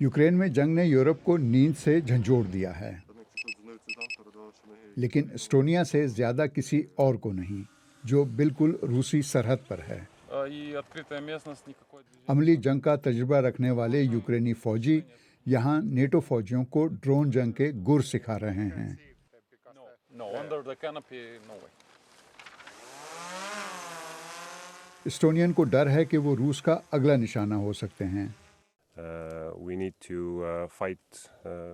Ukraine में जंग ने यूरोप को नींद से झंझोड़ दिया है, लेकिन एस्टोनिया से ज़्यादा किसी और को नहीं, जो बिल्कुल रूसी सरहद पर है। अमली जंग का तजुर्बा रखने वाले यूक्रेनी फौजी यहाँ नेटो फौजियों को ड्रोन जंग के गुर सिखा रहे हैं। एस्टोनियन को डर है कि वो रूस का अगला निशाना हो सकते हैं।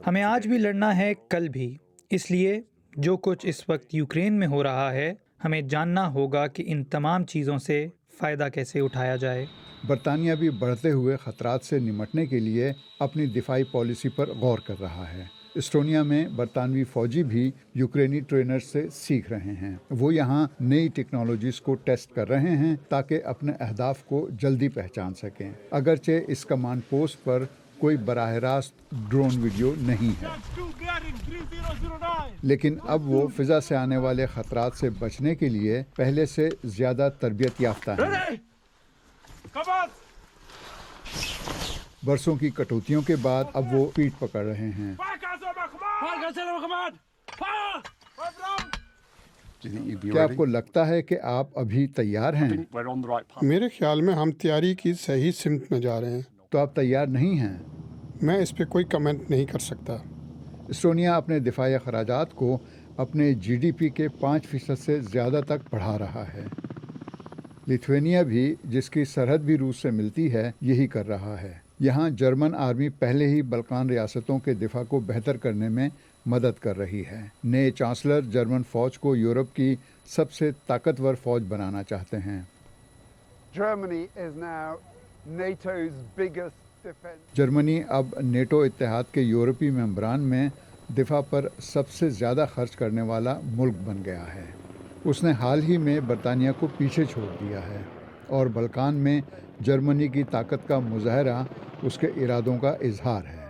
हमें आज भी लड़ना है, कल भी। इसलिए जो कुछ इस वक्त यूक्रेन में हो रहा है, हमें जानना होगा कि इन तमाम चीज़ों से फ़ायदा कैसे उठाया जाए। बरतानिया भी बढ़ते हुए ख़तरात से निपटने के लिए अपनी दिफाई पॉलिसी पर गौर कर रहा है। एस्टोनिया में बरतानवी फ़ौजी भी यूक्रेनी ट्रेनर्स से सीख रहे हैं। वो यहाँ नई टेक्नोलॉजीज़ को टेस्ट कर रहे हैं ताकि अपने अहदाफ को जल्दी पहचान सकें। अगरचे इस कमांड पोस्ट पर कोई बराह रास्त ड्रोन वीडियो नहीं है, लेकिन अब वो फ़िज़ा से आने वाले ख़तरात से बचने के लिए पहले से ज़्यादा तरबियत याफ्ता हैं। बरसों की कटौतियों के बाद अब वो पीठ पकड़ रहे हैं। क्या आपको लगता है कि आप अभी तैयार हैं? मेरे ख्याल में हम तैयारी की सही सिमत में जा रहे हैं। तो आप तैयार नहीं हैं? मैं इस पे कोई कमेंट नहीं कर सकता। एस्टोनिया अपने दिफाई अखराजात को अपने जीडीपी के 5% से ज़्यादा तक बढ़ा रहा है। लिथुआनिया भी, जिसकी सरहद भी रूस से मिलती है, यही कर रहा है। यहाँ जर्मन आर्मी पहले ही बल्कान रियासतों के दिफा को बेहतर करने में मदद कर रही है। नए चांसलर जर्मन फ़ौज को यूरोप की सबसे ताकतवर फ़ौज बनाना चाहते हैं। जर्मनी अब नेटो इत्तेहाद के यूरोपीय मेंबरान में दिफा पर सबसे ज़्यादा खर्च करने वाला मुल्क बन गया है। उसने हाल ही में बरतानिया को पीछे छोड़ दिया है और बल्कान में जर्मनी की ताकत का मुजाहरा उसके इरादों का इजहार है।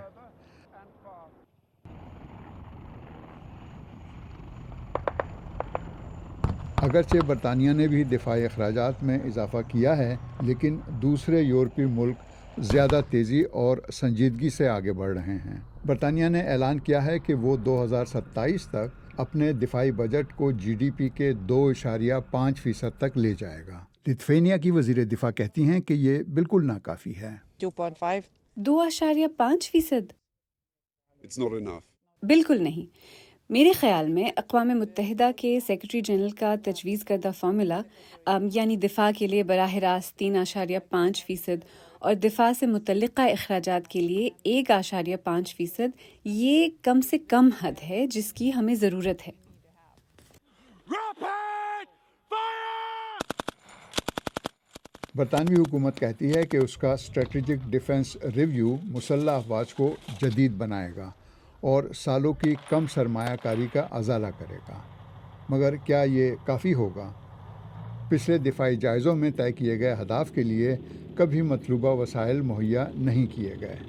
अगरचे बरतानिया ने भी दिफाई अखराजात में इजाफ़ा किया है, लेकिन दूसरे यूरोपीय मुल्क ज़्यादा तेज़ी और संजीदगी से आगे बढ़ रहे हैं। बरतानिया ने ऐलान किया है कि वो 2027 तक अपने दिफाई बजट को जीडीपी के 2.5% तक ले जाएगा। लिथुआनिया की वज़ीर दिफा कहती हैं कि ये बिल्कुल नाकाफ़ी है। 2.5% बिल्कुल नहीं। मेरे ख़्याल में अक़वाम मुत्तहिदा के सेक्रेटरी जनरल का तजवीज़ करदा फार्मूला, यानी दिफा के लिए बराह रास्त 3.5% और दिफा से मुतल्लिक़ा अखराजात के लिए 1.5%, ये कम से कम हद है जिसकी हमें ज़रूरत है। बरतानवी हुकूमत कहती है कि उसका स्ट्रेटेजिक डिफेंस रिव्यू मुसल्लह अफवाज को जदीद बनाएगा और सालों की कम सरमायाकारी का अज़ाला करेगा। मगर क्या ये काफ़ी होगा? पिछले दिफाई जायज़ों में तय किए गए अहदाफ के लिए कभी मतलूबा वसाइल मुहैया नहीं किए गए।